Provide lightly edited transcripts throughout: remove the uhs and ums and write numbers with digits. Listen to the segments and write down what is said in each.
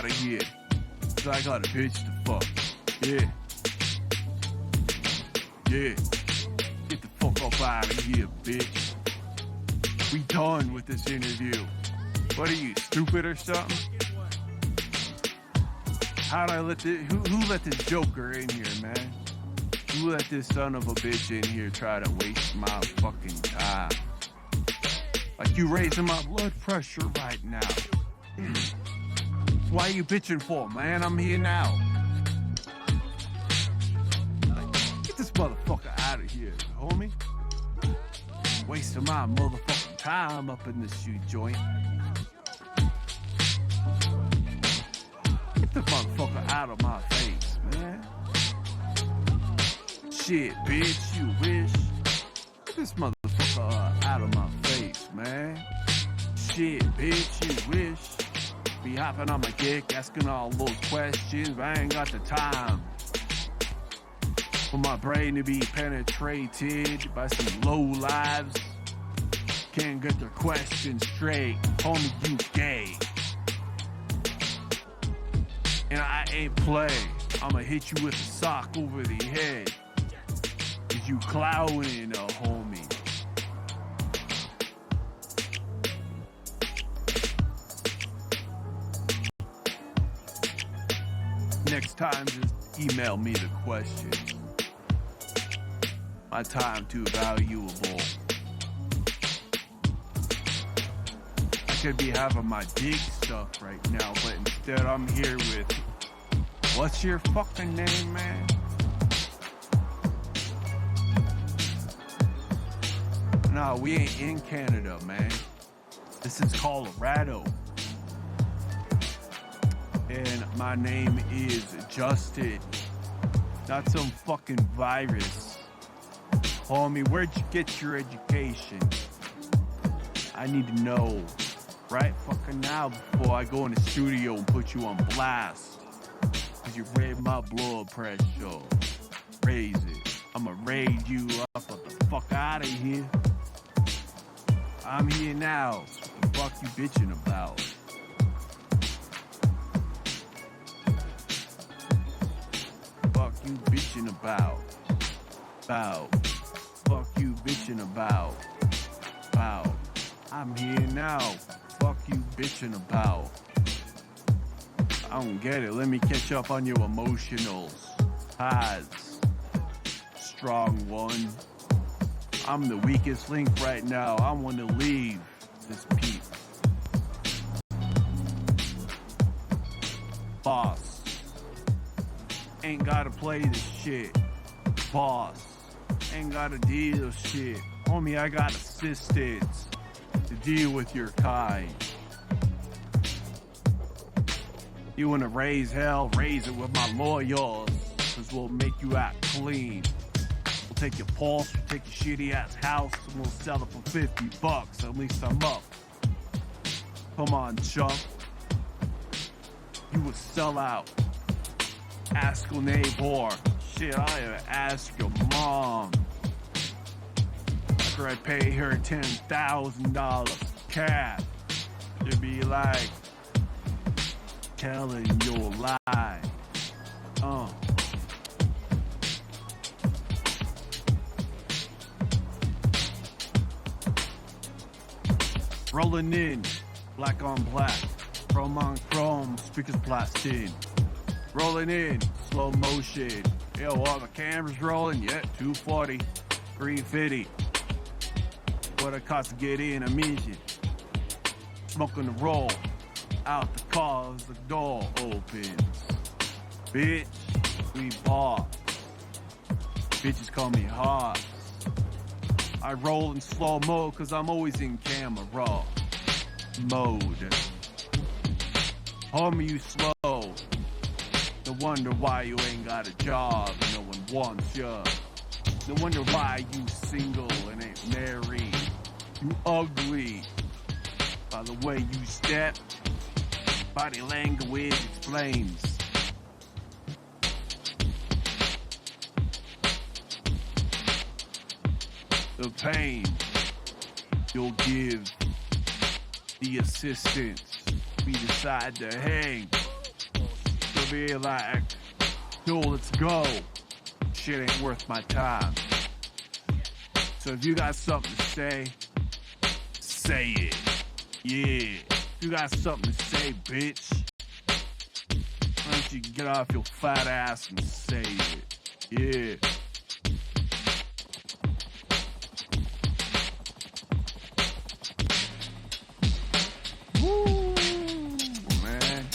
out of here. Cause I got a bitch to fuck. Yeah. Yeah. Get the fuck up out of here, bitch. We done with this interview. What are you, stupid or something? How'd I let this, who let this joker in here, man? Who let this son of a bitch in here try to waste my fucking time? Like you raising my blood pressure right now. Why are you bitching for, man? I'm here now. Get this motherfucker out of here, homie. Wasting my motherfucking time up in this shoe joint. Get the motherfucker out of my face, man. Shit, bitch, you wish. Get this motherfucker out of my face, man. Shit, bitch, you wish. Be hopping on my dick, asking all those questions, but I ain't got the time for my brain to be penetrated by some low lives. Can't get their questions straight. Homie, you gay. And I ain't play. I'ma hit you with a sock over the head. Cause you clowning a homie. Next time, just email me the question. My time too valuable. I could be having my dig stuff right now, but instead I'm here with, what's your fucking name, man? No, we ain't in Canada, man. This is Colorado. And my name is Justin. Not some fucking virus. Homie, where'd you get your education? I need to know right fucking now before I go in the studio and put you on blast. Cause you raise my blood pressure. Raise it. I'ma raid you up. Get the fuck out of here. I'm here now. What the fuck you bitching about? Fuck you bitching about. Fuck you bitching about. I'm here now. Fuck you bitching about. I don't get it. Let me catch up on your emotionals. Highs. Strong one. I'm the weakest link right now. I want to leave this peep. Boss. Ain't gotta play this shit. Boss. Ain't gotta deal with shit. Homie, I got assistants to deal with your kind. You wanna raise hell, raise it with my lawyers. Cause we'll make you act clean. We'll take your pulse, we'll take your shitty ass house, and we'll sell it for $50. At least I'm up. Come on, chump. You a sellout. Ask your neighbor. Shit, I even ask your mom. After I pay her $10,000 cash, to be like telling your lie. Rolling in, black on black, chrome on chrome, speakers blasting. Rolling in, slow motion. Yo, all the cameras rolling, yeah, 240, 350. What it costs to get in a mission. Smoking the roll, out the car as the door opens. Bitch, we bought. Bitches call me hot. I roll in slow mo cause I'm always in camera mode. Homie, you slow. No wonder why you ain't got a job. No one wants ya. No wonder why you single and ain't married. You ugly. By the way you step, body language explains. The pain you'll give the assistants. We decide to hang be like, dude, let's go. Shit ain't worth my time. So if you got something to say it. Yeah. If you got something to say, bitch, why don't you get off your fat ass and say it? Yeah. Woo, man.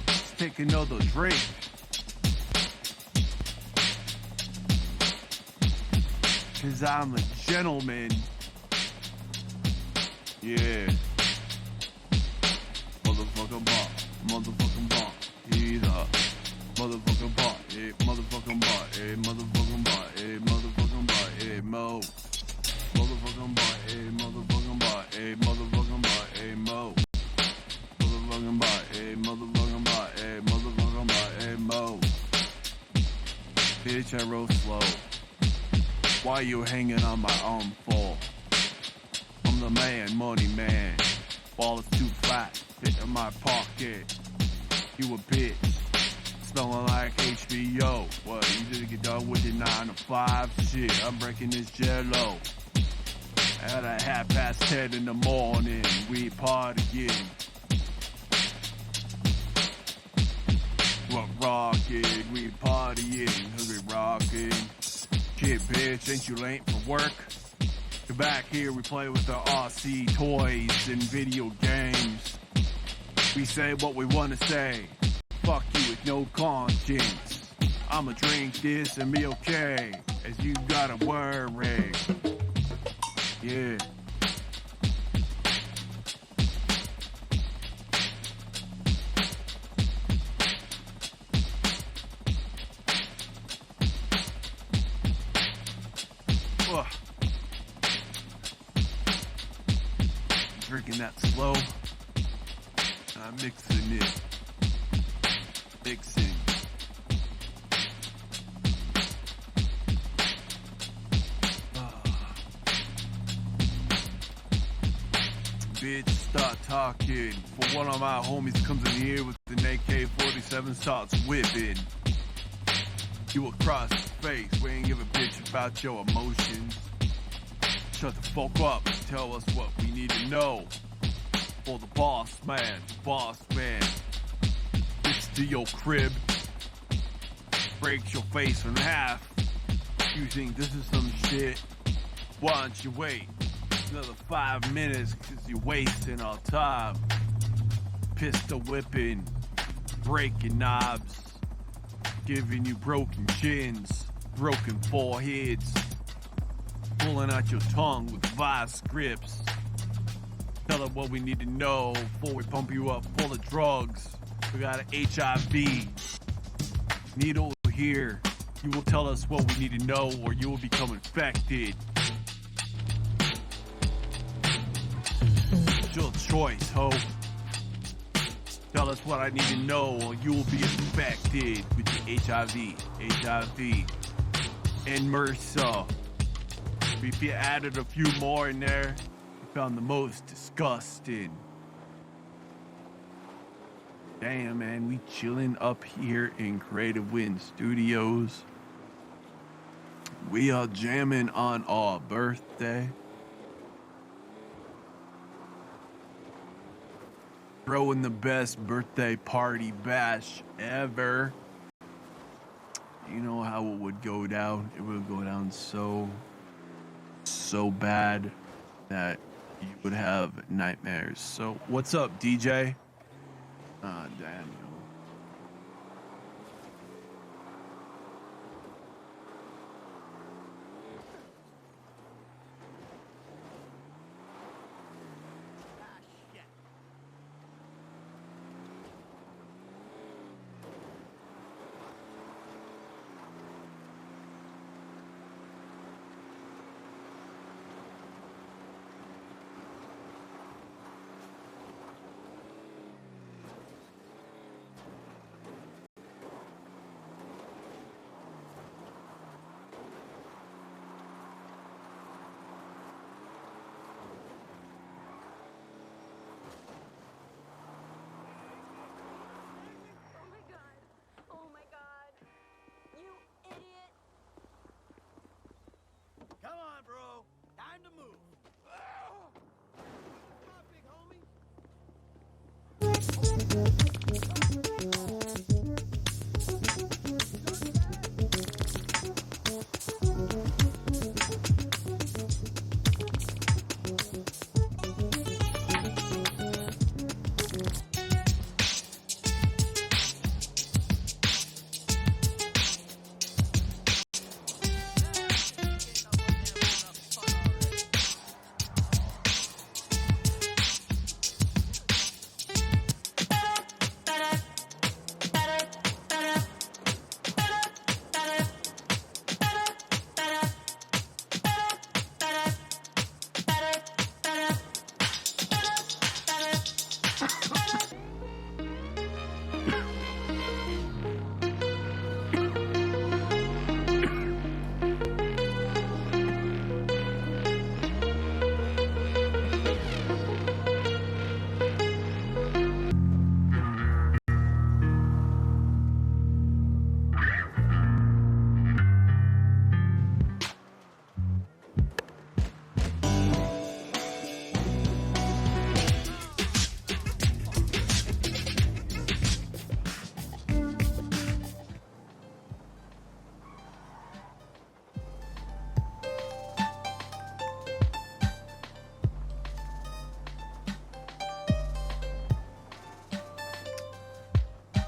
Let's take another drink. Cause I'm a gentleman. Yeah. Motherfucking ball. He's a motherfucking ball. Yeah, motherfucking ball. Yeah, motherfucking ball. Yeah, motherfucking ball. Yeah, mo. Motherfucking ball. Yeah, motherfucking ball. Yeah, motherfucking ball. Yeah, mo. Motherfucking ball. Yeah, motherfucking ball. Yeah, motherfucking ball. Yeah, mo. Bitch, I roll slow. Why you hanging on my arm for? I'm the man, money man. Ball is too fat, fit in my pocket. You a bitch, smelling like HBO. What, you didn't get done with your 9 to 5? Shit, I'm breaking this jello. At a 10:30 in the morning, we partying. What rockin', we partying, cause we rockin'. Shit, bitch, ain't you late for work? You're back here, we play with our RC toys and video games. We say what we wanna say. Fuck you with no conscience. I'ma drink this and be okay, as you gotta worry. Yeah. Drinking that slow, I'm mixing it, Bitch, start talking. For one of my homies comes in here with an AK-47, starts whipping you across his face. We ain't give a bitch about your emotions. Shut the fuck up and tell us what we need to know. For the boss man. Gets to your crib, breaks your face in half. You think this is some shit? Why don't you wait another 5 minutes, cause you're wasting our time. Pistol whipping, breaking knobs, giving you broken chins, broken foreheads, pulling out your tongue with vice grips. Tell them what we need to know before we pump you up full of drugs. We got an HIV needle here. You will tell us what we need to know or you will become infected. It's your choice, ho. Tell us what I need to know or you will be infected with the HIV, and MRSA. If you added a few more in there, you found the most disgusting. Damn, man, we chilling up here in Creative Wind Studios. We are jamming on our birthday. Throwing the best birthday party bash ever. You know how it would go down? It would go down so bad that you would have nightmares. So, what's up, DJ? Ah, damn, yo.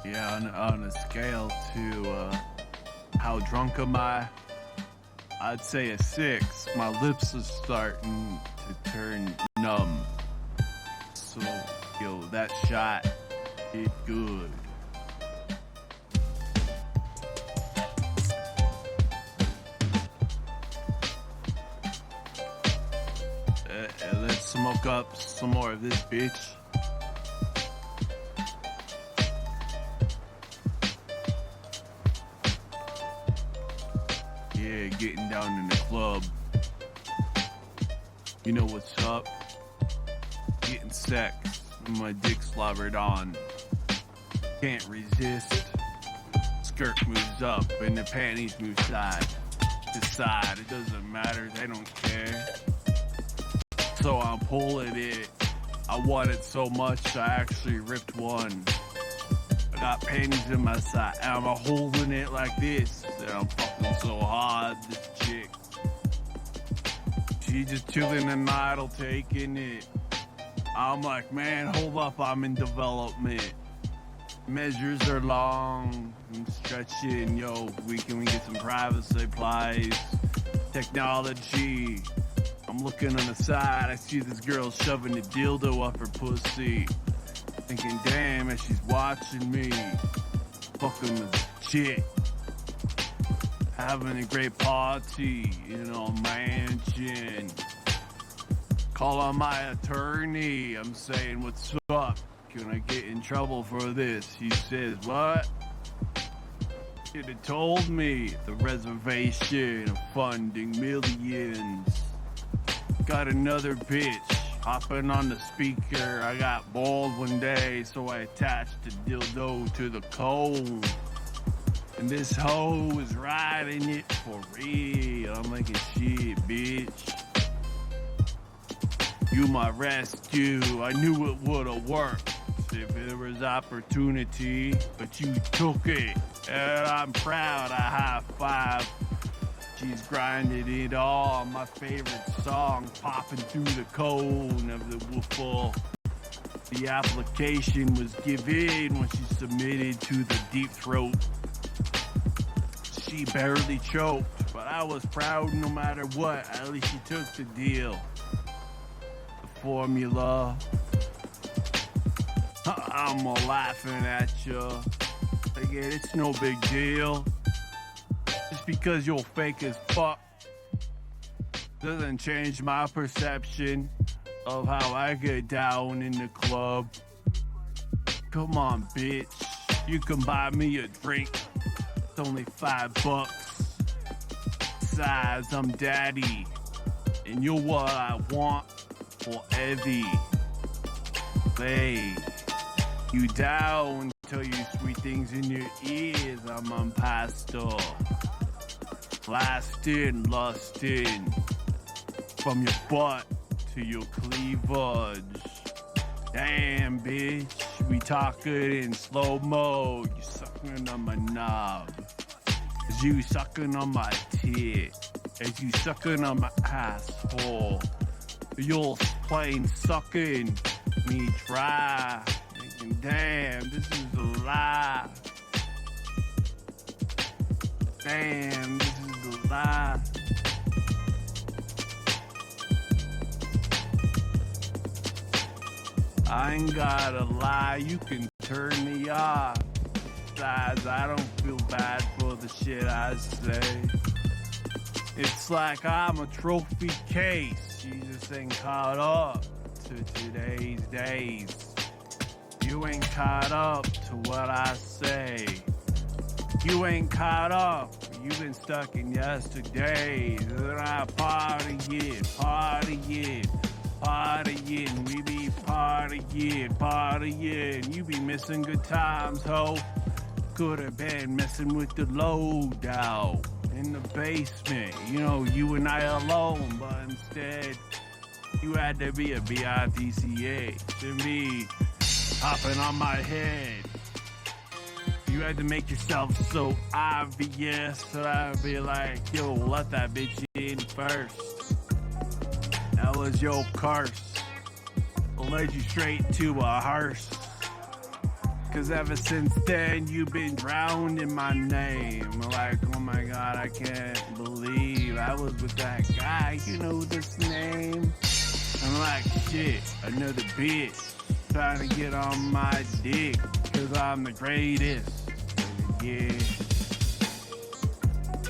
Yeah, on a scale to how drunk am I? I'd say a 6. My lips are starting to turn numb. So, yo, that shot did good. Let's smoke up some more of this bitch. Yeah, getting down in the club. You know what's up? Getting sex. My dick slobbered on. Can't resist. Skirt moves up and the panties move side to side. It doesn't matter, they don't care. So I'm pulling it. I want it so much I actually ripped one. I got panties in my side and I'm holding it like this. And I'm fucking so hard, this chick. She just chilling and idle, taking it. I'm like, man, hold up, I'm in development. Measures are long, I'm stretching, yo, can we get some private supplies? Technology. I'm looking on the side, I see this girl shoving a dildo up her pussy. Thinking, damn, and she's watching me. Fucking with chick. Having a great party in a mansion. Call on my attorney, I'm saying, what's up? Can I get in trouble for this? He says, what? Should have told me. The reservation of funding millions. Got another bitch hopping on the speaker. I got bald one day, so I attached a dildo to the cone. And this hoe is riding it for real. I'm like, shit, bitch. You my rescue. I knew it would've worked if there was opportunity, but you took it. And I'm proud. I high five. She's grinding it all. My favorite song, popping through the cone of the woofle. The application was given when she submitted to the deep throat. She barely choked, but I was proud no matter what. At least she took the deal. The formula. I'm laughing at you. Again, it's no big deal. Just because you're fake as fuck doesn't change my perception of how I get down in the club. Come on, bitch. You can buy me a drink. It's only $5. Size, I'm daddy. And you're what I want forever. Hey, you down, tell you sweet things in your ears. I'm on pastor. Blasting, lusting. From your butt to your cleavage. Damn, bitch. We talking in slow-mo. You sucking on my knob. As you sucking on my tit. As you sucking on my asshole. You're plain sucking me dry. Thinking, damn, this is a lie. Damn, this is a lie. I ain't gotta lie, you can turn me off. Besides, I don't feel bad for the shit I say. It's like I'm a trophy case. You just ain't caught up to today's days. You ain't caught up to what I say. You ain't caught up. You've been stuck in yesterday. And I partying, partying, partying. We be partying, partying. You be missing good times, ho. Could have been messing with the load out in the basement. You know, you and I alone, but instead, you had to be a B-I-T-C-H to me hopping on my head. You had to make yourself so obvious that I'd be like, yo, let that bitch in first. That was your curse. It led you straight to a hearse. Cause ever since then, you've been drowned in my name. Like, oh my God, I can't believe I was with that guy. You know this name? I'm like, shit, another bitch trying to get on my dick. Cause I'm the greatest. Yeah.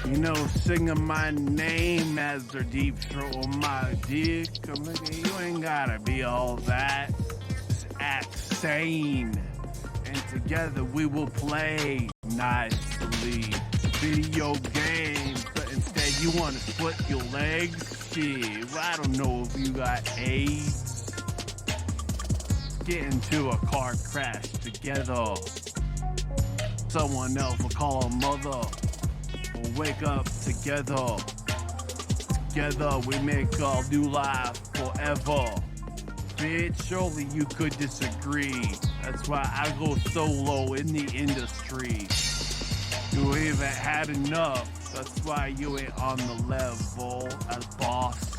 You know, singing my name as their deep throat on my dick. I'm like, you ain't gotta be all that. Just act sane. And together we will play nicely video games. But instead you wanna split your legs? Shit, well, I don't know if you got AIDS. Get into a car crash together. Someone else will call a mother. We'll wake up together. Together we make a new life forever. Bitch, surely you could disagree. That's why I go solo in the industry. You ain't had enough. That's why you ain't on the level as boss.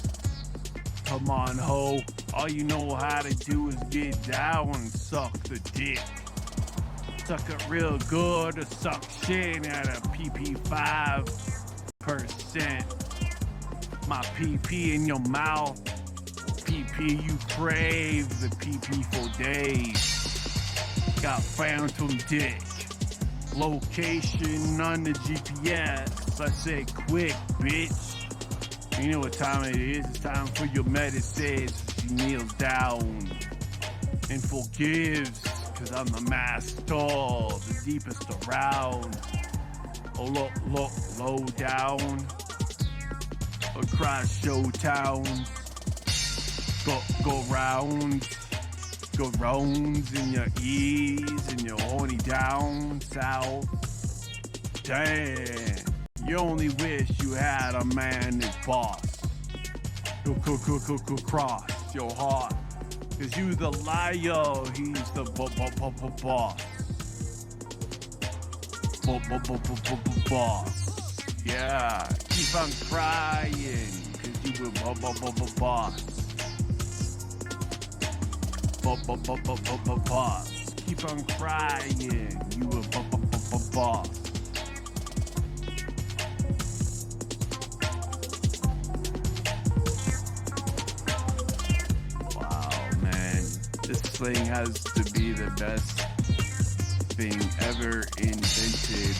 Come on, ho. All you know how to do is get down and suck the dick. Suck it real good or suck shit at a PP 5%. My PP in your mouth. PP you crave. The PP for days. Got phantom dick. Location on the GPS. I say quick, bitch. You know what time it is. It's time for your medicine. She kneels down and forgives. Cause I'm the master, the deepest around. Oh, low down. Across showtowns. Go rounds in your ears and your horny down south. Damn, you only wish you had a man that's boss. Cross your heart. Cause you the liar, he's the boss. Boss. Yeah, keep on crying, cause you were boss. Boss. Keep on crying, you were boss. This thing has to be the best thing ever invented.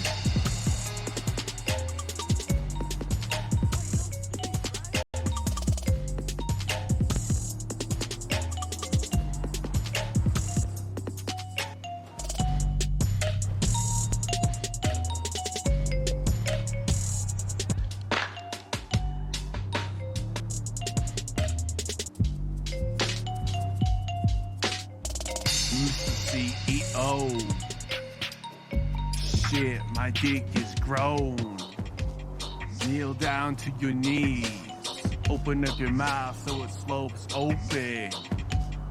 CEO. Shit, my dick is grown. Kneel down to your knees. Open up your mouth so it slopes open.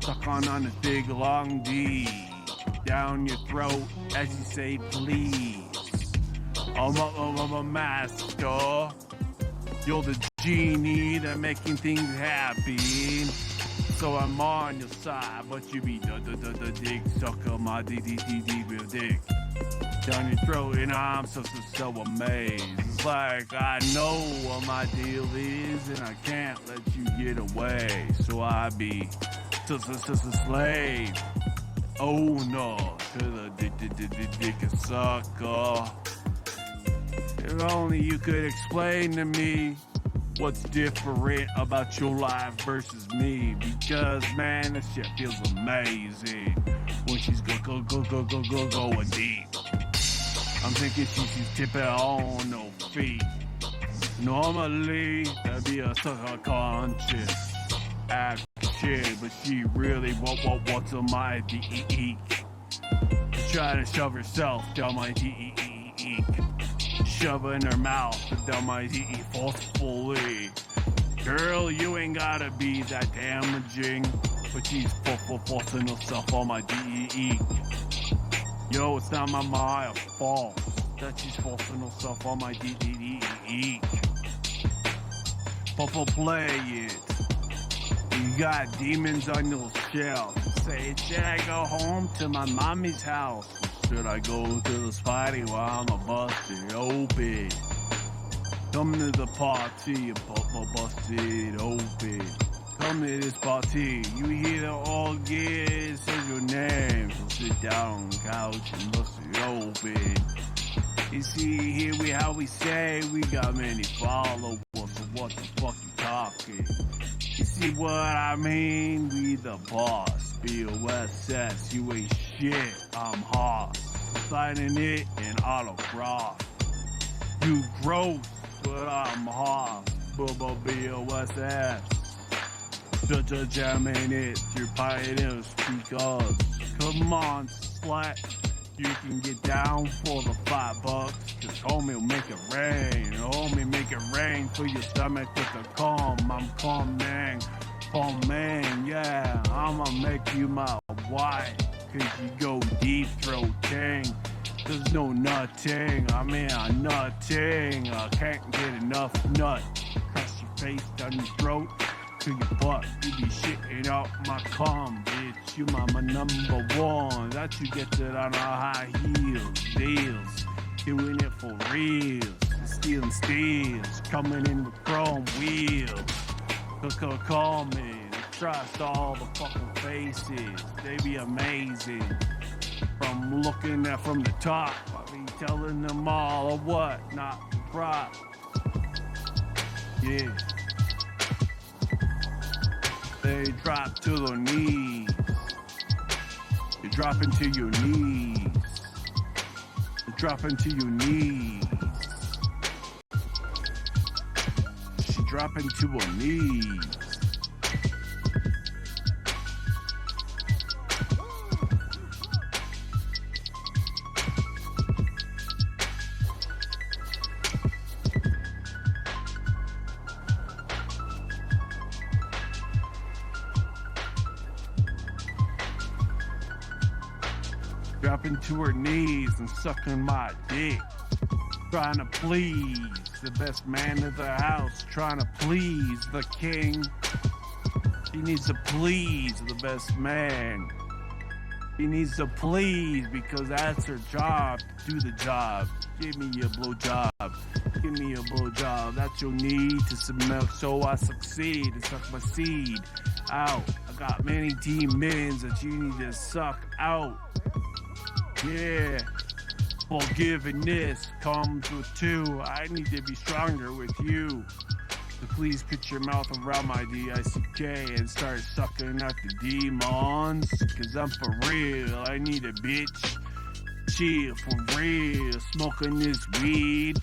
Suck on this big long D. Down your throat as you say please. I'm a master. You're the genie that making things happen. So I'm on your side, but you be the dick sucker, my dick real dick down your throat, and I'm so amazed. It's like I know what my deal is, and I can't let you get away. So I be just a slave. Oh no, to the dick sucker. If only you could explain to me what's different about your life versus me? Because man, this shit feels amazing when she's going deep. I'm thinking she's tipping on no feet. Normally that'd be a subconscious action, but she really wants on my DEE. She's trying to shove herself down my DEE. Shove in her mouth down my DE forcefully. Girl, you ain't gotta be that damaging, but she's forcing herself on my DE. Yo, it's not my fault that she's forcing herself on my DE. Play it. You got demons on your shelf. say, should I go home to my mommy's house? Or should I go to the party while I'm a busted open? Come to the party, busted open. Come to this party, you hear the organ, says your name. So sit down on the couch and bust it open. You see, here how we say we got many followers, so what the fuck you talking? You see what I mean? We the boss, B-O-S-S, you ain't shit, I'm Hoss. Signing it in autograph. You gross, but I'm Hoss, B-O-S-S. Jamming it through pioneer speakers. Come on, slut. You can get down for the $5. Cause homie will make it rain. Homie, make it rain for your stomach with a calm. I'm calm man. Oh man, yeah. I'ma make you my wife. Cause you go deep throating. There's no nutting. I mean, I'm nutting. I can't get enough nut. Press your face down your throat. To your butt, you be shitting out my cum, bitch. You my number one. That you get it on our high heels, deals. Doing it for reals. Stealing steals, coming in with chrome wheels. Call me. Trust all the fucking faces. They be amazing. From looking at from the top, I be telling them all of what, not the prop. Yeah. They drop to their knees. You drop into your knees. You drop into your knees. She drop into her knees. Dropping to her knees and sucking my dick. Trying to please the best man of the house. Trying to please the king. She needs to please the best man. She needs to please because that's her job. Do the job. Give me a blowjob. Give me a blowjob. That's your need to submit so I succeed and suck my seed out. I got many demons that you need to suck out. Yeah, forgiveness comes with two. I need to be stronger with you. So please put your mouth around my D-I-C-K and start sucking out the demons. Cause I'm for real, I need a bitch. Chill for real, smoking this weed.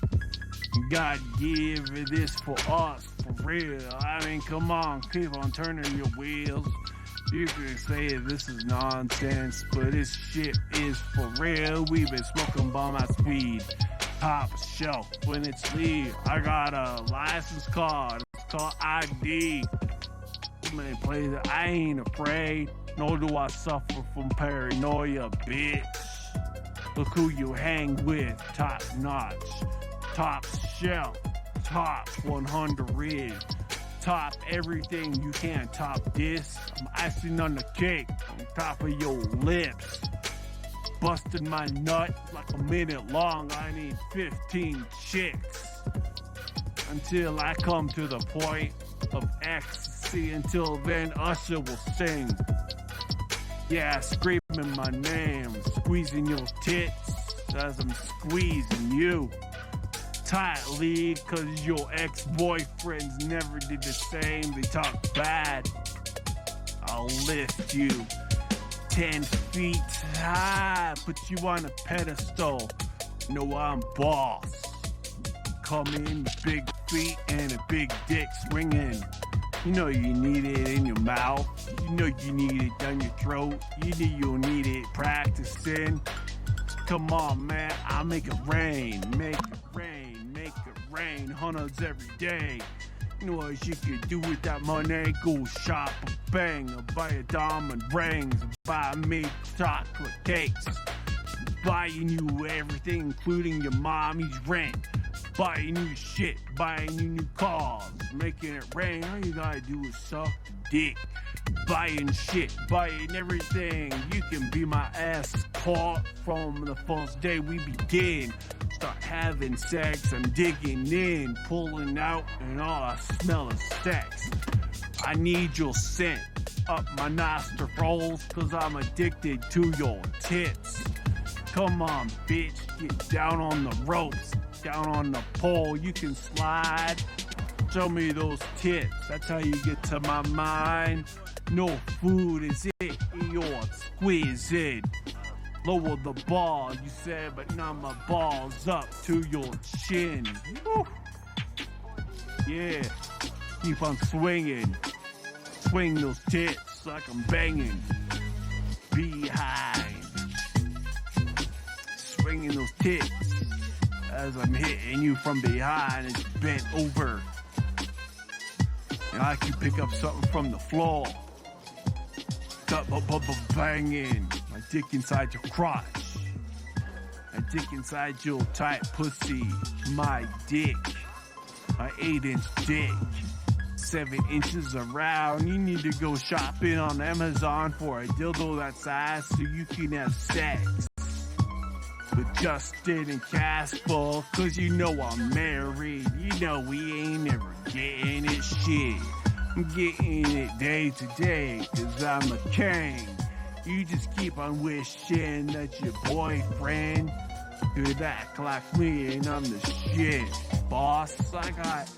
God give this for us, for real. I mean, come on, keep on turning your wheels. You can say this is nonsense, but this shit is for real. We've been smoking bomb at speed. Top shelf when it's leave. I got a license card. It's called ID. Man, plays it. I ain't afraid. Nor do I suffer from paranoia, bitch. Look who you hang with. Top notch. Top shelf. Top 100. Top everything, you can't top this. I'm icing on the cake on top of your lips. Busting my nut like a minute long. I need 15 chicks until I come to the point of ecstasy. Until then, Usher will sing. Yeah, screaming my name, squeezing your tits as I'm squeezing you. Tightly, cause your ex-boyfriends never did the same. They talk bad. I'll lift you 10 feet high, put you on a pedestal. No, I'm boss. Come in with big feet and a big dick swinging. You know you need it in your mouth. You know you need it down your throat. You know you'll need it practicing. Come on, man, I'll make it rain. Make it rain, make it rain. Hundreds every day. You know what you could do with that money? Go shop a bang, buy a diamond rings, buy me chocolate cakes, buying you everything, including your mommy's rent. Buying new shit, buying you new cars, making it rain. All you gotta do is suck the dick. buying shit, buying everything. You can be my escort from the first day we begin. Start having sex, I'm digging in, pulling out, and all I smell is sex. I need your scent up my nostrils, cause I'm addicted to your tits. Come on, bitch, get down on the ropes, down on the pole, you can slide. Show me those tits, that's how you get to my mind. No food is it, you're exquisite. Lower the ball, you said, but now my ball's up to your chin. Woo. Yeah, keep on swinging. Swing those tits like I'm banging. Behind. Swinging those tits as I'm hitting you from behind. It's bent over. And I can pick up something from the floor. Banging. My dick inside your crotch. My dick inside your tight pussy. My dick. My 8-inch dick. 7 inches around. You need to go shopping on Amazon for a dildo that size so you can have sex with Justin and Casper, cause you know I'm married. You know we ain't never getting it shit. I'm getting it day to day, cause I'm a king. You just keep on wishing that your boyfriend could act like me and I'm the shit. Boss, I got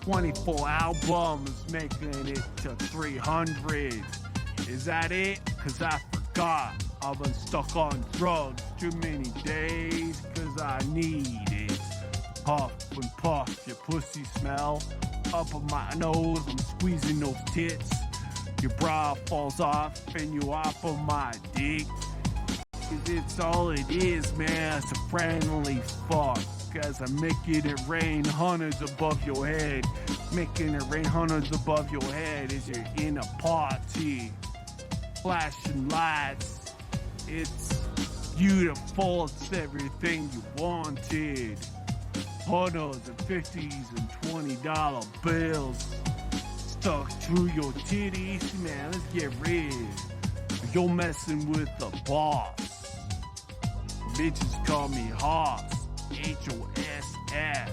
24 albums making it to 300. Is that it? Cause I forgot. I've been stuck on drugs too many days, cause I need it. Puff and puff, your pussy smell up on my nose, I'm squeezing those tits. Your bra falls off and you off of my dick. Cause it's all it is, man, it's a friendly fuck. Cause I'm making it rain hundreds above your head. Making it rain hundreds above your head as you're in a party. Flashing lights, it's beautiful, it's everything you wanted. Hundreds and 50s and $20 bills stuck through your titties, man, let's get rid. You're messing with the boss. Bitches call me Hoss, H-O-S-S.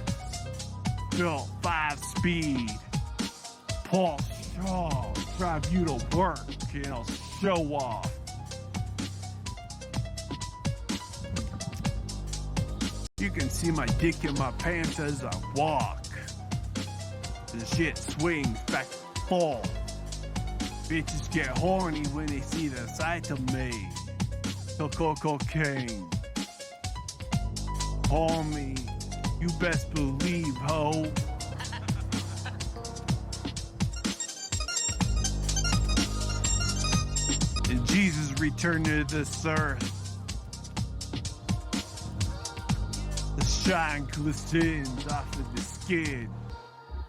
Built 5-speed, Paul Shaw, drive you to work and I'll show off. You can see my dick in my pants as I walk. The shit swings back and forth. Bitches get horny when they see the sight of me. Cocaine. Homie, you best believe, ho. And Jesus returned to this earth. The shine glistens off of the skin.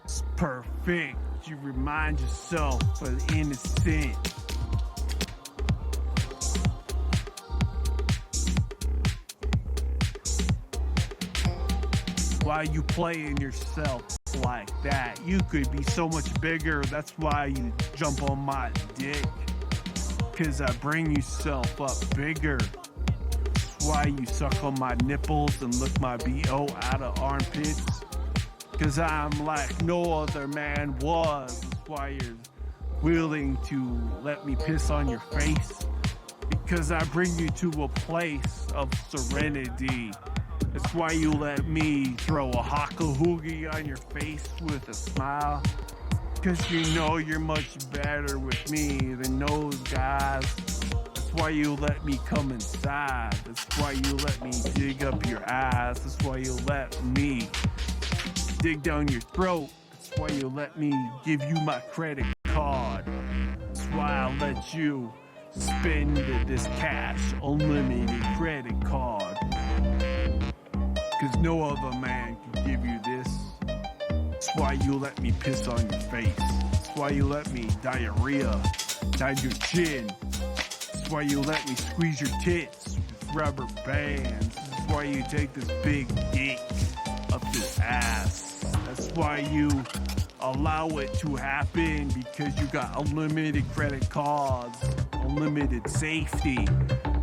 It's perfect. You remind yourself of the innocent. Why you playing yourself like that? You could be so much bigger. That's why you jump on my dick. Cause I bring yourself up bigger. That's why you suck on my nipples and lick my BO out of armpits. Cause I'm like no other man was. That's why you're willing to let me piss on your face. Because I bring you to a place of serenity. That's why you let me throw a haka hoogie on your face with a smile. Cause you know you're much better with me than those guys. That's why you let me come inside. That's why you let me dig up your ass. That's why you let me dig down your throat. That's why you let me give you my credit card. That's why I let you spend this cash unlimited credit card. Cause no other man can give you this. That's why you let me piss on your face. That's why you let me diarrhea down your chin. That's why you let me squeeze your tits with rubber bands. That's why you take this big dick up this ass. That's why you allow it to happen because you got unlimited credit cards, unlimited safety,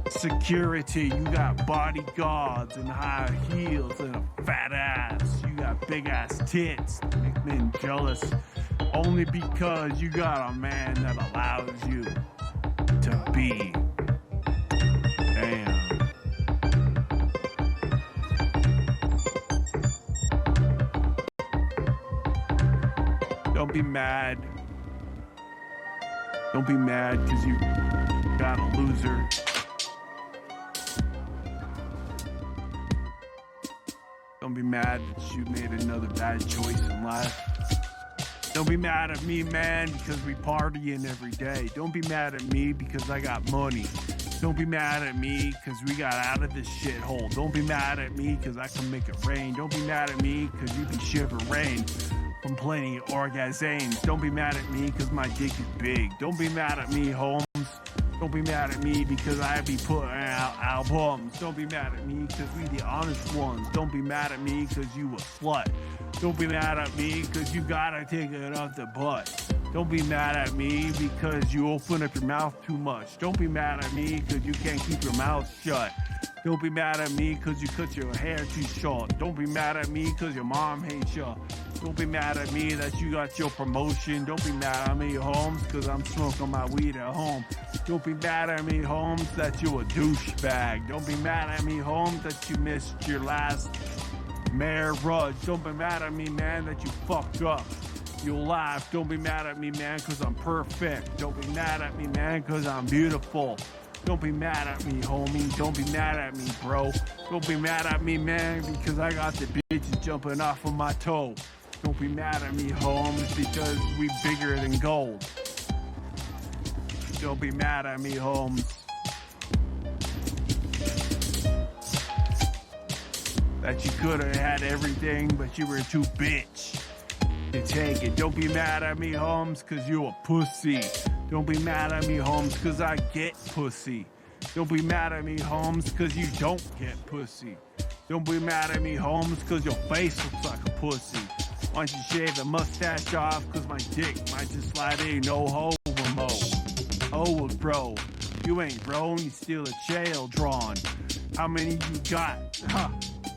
security. You got bodyguards and high heels and a fat ass. You got big ass tits that make men jealous only because you got a man that allows you to be. Damn. Don't be mad. Don't be mad because you got a loser. Don't be mad that you made another bad choice in life. Don't be mad at me, man, because we partying every day. Don't be mad at me because I got money. Don't be mad at me because we got out of this shithole. Don't be mad at me because I can make it rain. Don't be mad at me because you can shiver rain from plenty of orgasms. Don't be mad at me because my dick is big. Don't be mad at me, Holmes. Don't be mad at me because I be putting out albums. Don't be mad at me because we the honest ones. Don't be mad at me because you a slut. Don't be mad at me because you gotta take it off the butt. Don't be mad at me because you open up your mouth too much. Don't be mad at me because you can't keep your mouth shut. Don't be mad at me because you cut your hair too short. Don't be mad at me because your mom hates you. Don't be mad at me that you got your promotion. Don't be mad at me, Holmes, because I'm smoking my weed at home. Don't be mad at me, Holmes, that you a douchebag. Don't be mad at me, Holmes, that you missed your last marriage. Don't be mad at me, man, that you fucked up your life. Don't be mad at me, man, because I'm perfect. Don't be mad at me, man, because I'm beautiful. Don't be mad at me, homie. Don't be mad at me, bro. Don't be mad at me, man, because I got the bitches jumping off of my toe. Don't be mad at me, Holmes, because we bigger than gold. Don't be mad at me, Holmes. That you could have had everything, but you were too bitch to take it. Don't be mad at me, Holmes, cause you a pussy. Don't be mad at me, Holmes, cause I get pussy. Don't be mad at me, Holmes, cause you don't get pussy. Don't be mad at me, Holmes, cause your face looks like a pussy. Why don't you shave the mustache off, cause my dick might just slide in. No homo. Oh, bro. You ain't grown, you still a jail drawn. How many you got? Huh.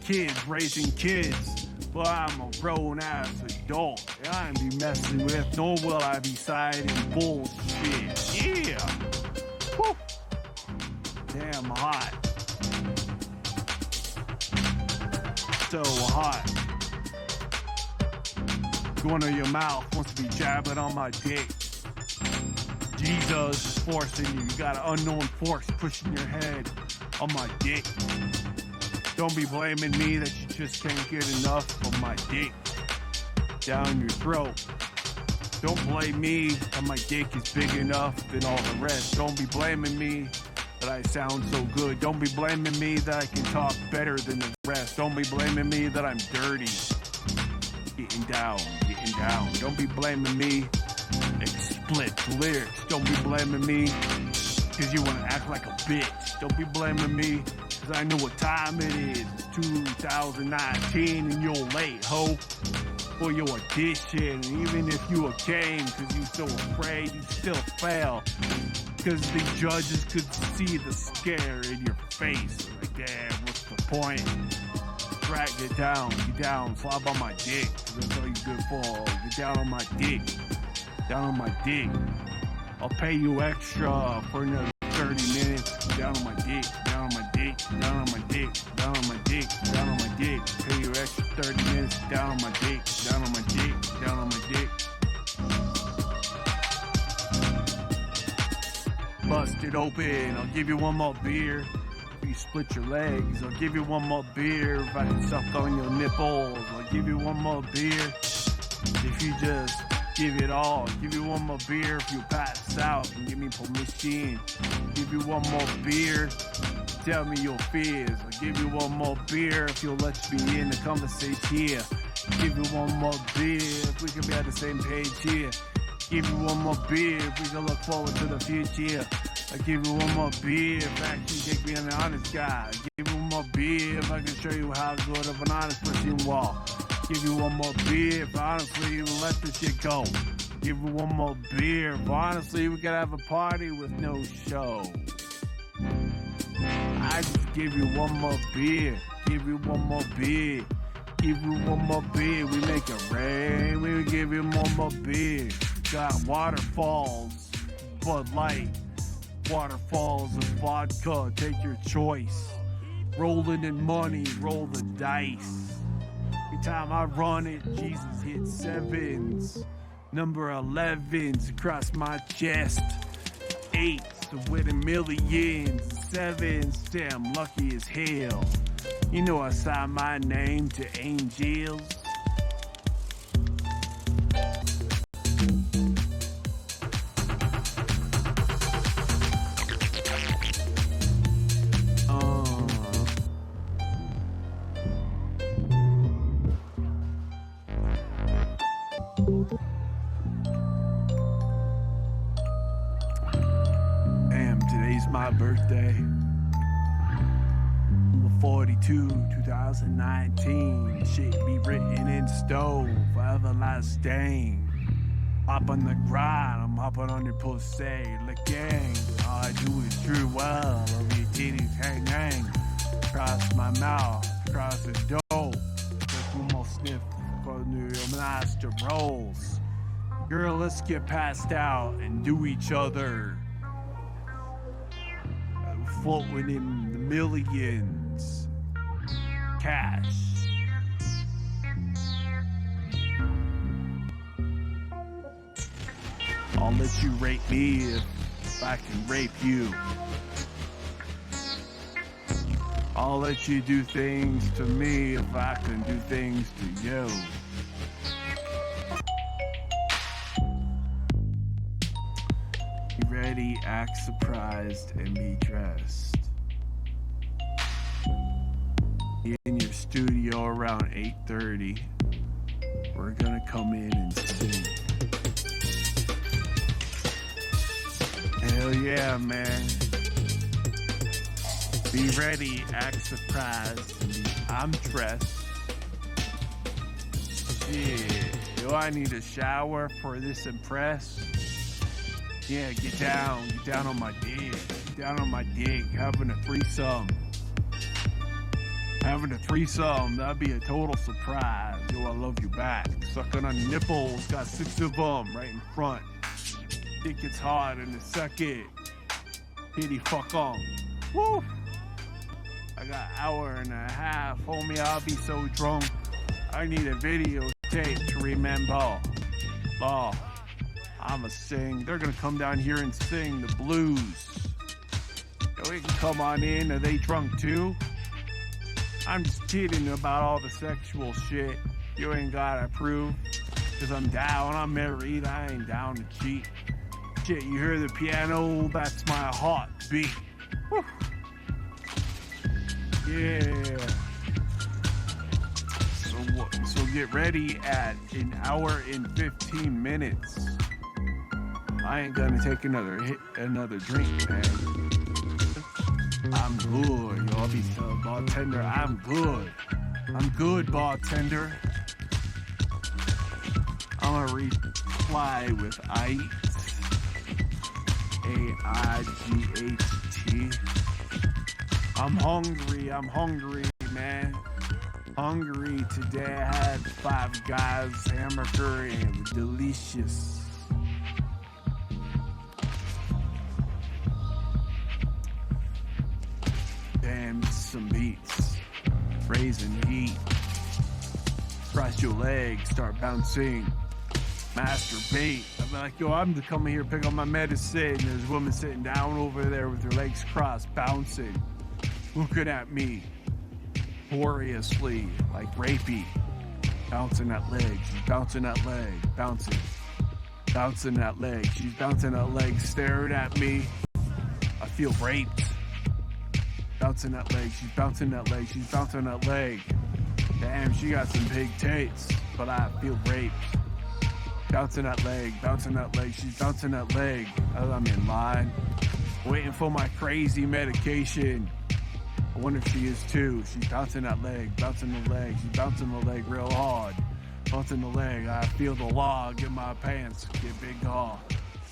Kids raising kids. Well, I'm a grown ass adult. I ain't be messing with, nor will I be siding bullshit. Yeah. Woo. Damn hot. So hot. Going to your mouth wants to be jabbing on my dick. Jesus is forcing you. You got an unknown force pushing your head on my dick. Don't be blaming me that you just can't get enough of my dick down your throat. Don't blame me that my dick is big enough than all the rest. Don't be blaming me that I sound so good. Don't be blaming me that I can talk better than the rest. Don't be blaming me that I'm dirty. Getting down. Don't be blaming me. Split lyrics. Don't be blaming me because you want to act like a bitch. Don't be blaming me because I know what time it is. It's 2019 and you're late, ho, for your audition. And even if you came because you so afraid, you still fail because the judges could see the scare in your face. Like, damn, what's the point? Right, get down, slob on my dick. That's all you good for. Get down on my dick. Down on my dick. I'll pay you extra for another 30 minutes. Down on my dick, down on my dick, down on my dick, down on my dick, down on my dick. Pay you extra 30 minutes. Down on my dick, down on my dick, down on my dick. Bust it open. I'll give you one more beer. If you split your legs, I'll give you one more beer. If I can suck on your nipples, I'll give you one more beer. If you just give it all, I'll give you one more beer. If you pass out and give me permission, I'll give you one more beer. Tell me your fears. I'll give you one more beer if you'll let me in the conversation here. I'll give you one more beer if we can be on the same page here. I'll give you one more beer if we can look forward to the future. I'll give you one more beer if I can take me an honest guy. I'll give you one more beer if I can show you how good of an honest person you are. Give you one more beer, but honestly, let this shit go. Give you one more beer, but honestly, we could have a party with no show. I just give you one more beer, give you one more beer, give you one more beer. We make it rain, we give you one more beer. Got waterfalls, Bud Light, waterfalls of vodka, take your choice. Rolling in money, roll the dice. Every time I run it, Jesus hits sevens. Number 11s across my chest. 8s to winning millions. 7s, damn lucky as hell. You know I signed my name to angels. Damn, today's my birthday. Number 42, 2019. Shit be written in stone, forever lasting. Hop on the grind, I'm hopping on your pussy. Like gang, all I do is true well. Over your titties, hang hang. Cross my mouth, cross the dough. Just one more sniff for new master rolls. Girl, let's get passed out and do each other. Floating in the millions. Cash. I'll let you rape me if I can rape you. I'll let you do things to me if I can do things to you. Be ready, act surprised, and be dressed. In your studio around 8:30. We're gonna come in and sing. Hell yeah, man. Be ready, act surprised. I'm dressed. Shit. Do I need a shower for this impress? Yeah, get down on my dick. Get down on my dick, having a threesome. Having a threesome, that'd be a total surprise. Yo, I love you back. Sucking on nipples, got 6 of them right in front. Dick gets hard in a second. Hitty fuck on. Woo! I got an hour and a half, homie, I'll be so drunk. I need a videotape to remember. Law, I'ma sing. They're gonna come down here and sing the blues. Yo, we can come on in, are they drunk too? I'm just kidding about all the sexual shit. You ain't gotta prove. Cause I'm down, I'm married, I ain't down to cheat. Shit, you hear the piano? That's my heartbeat. Woo. Yeah. So get ready at an hour and 15 minutes. I ain't gonna take another drink, man. I'm good, yo. I'll be telling bartender, I'm good. I'm good, bartender. I'm gonna reply with ice. AIGHT. I'm hungry, man. Hungry today. I had Five Guys hamburger and it was delicious. Damn, some beats. Raising heat. Cross your legs, start bouncing. Masturbate. I'm like, yo, I'm coming here to pick up my medicine. There's a woman sitting down over there with her legs crossed, bouncing. Looking at me. Gloriously, like rapey. Bouncing that leg. She's bouncing that leg. Bouncing. Bouncing that leg. She's bouncing that leg. Staring at me. I feel raped. Bouncing that leg. She's bouncing that leg. She's bouncing that leg. Damn, she got some big tits. But I feel raped. Bouncing that leg, bouncing that leg, she's bouncing that leg. I'm in line, waiting for my crazy medication. I wonder if she is too. She's bouncing that leg, bouncing the leg. She's bouncing the leg real hard. Bouncing the leg. I feel the log in my pants get big hard.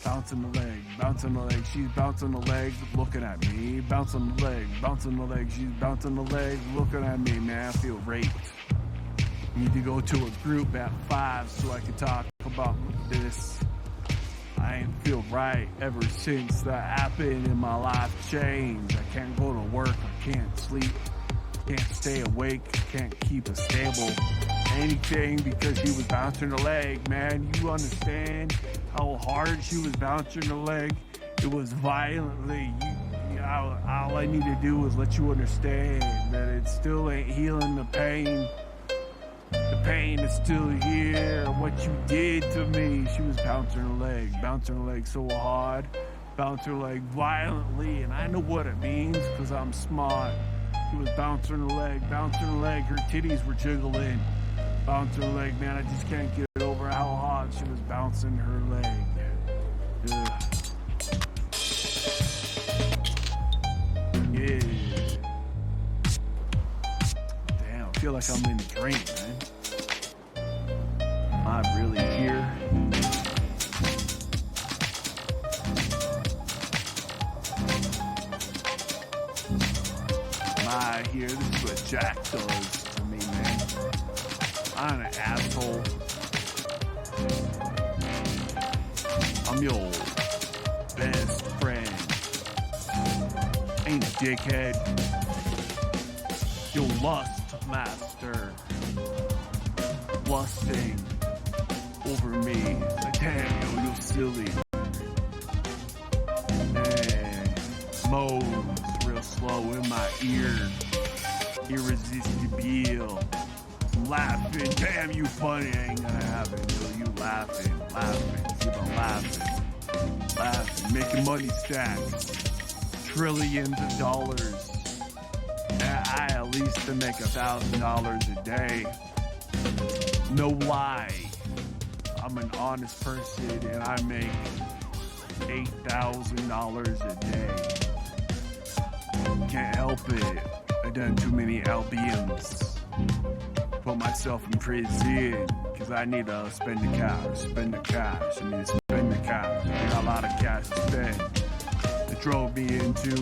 Bouncing the leg, bouncing the leg. She's bouncing the leg, looking at me. Bouncing the leg, bouncing the leg. She's bouncing the leg, looking at me. Man, I feel raped. Need to go to a group at 5 so I can talk about this. I ain't feel right ever since that happened and my life changed. I can't go to work, I can't sleep, can't stay awake, can't keep a stable anything because she was bouncing her leg, man. You understand how hard she was bouncing her leg? It was violently. All I need to do is let you understand that it still ain't healing the pain. The pain is still here. What you did to me. She was bouncing her leg so hard, bouncing her leg violently, and I know what it means because I'm smart. She was bouncing her leg, her titties were jiggling. Bouncing her leg, man, I just can't get over how hard she was bouncing her leg. Ugh. Yeah. Damn, I feel like I'm in the drain, man. Am I really here? Am I here? This is what Jack does to me, man. I'm an asshole. I'm your best friend. Ain't a dickhead. Your lust master. Lusting over me. It's like, damn, yo, you're silly. Man, moans real slow in my ear. Irresistible. Laughing, damn, you funny. Ain't gonna happen, yo. You laughing. Keep on laughing. Making money stacks. Trillions of dollars. I at least to make $1,000 a day. No lie. I'm an honest person and I make $8,000 a day. Can't help it. I've done too many LBMs. Put myself in prison because I need to spend the cash. I need to spend the cash. I got a lot of cash to spend. It drove me into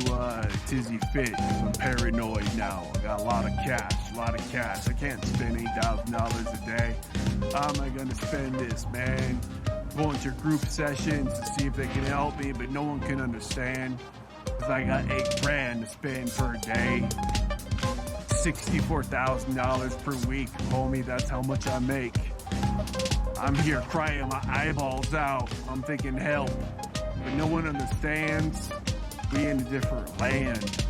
tizzy fit because I'm paranoid now. I got a lot of cash. I can't spend $8,000 a day. How am I going to spend this, man? Going to group sessions to see if they can help me, but no one can understand because I got $8,000 to spend per day. $64,000 per week, homie. That's how much I make. I'm here crying my eyeballs out. I'm thinking help, but no one understands. We in a different land.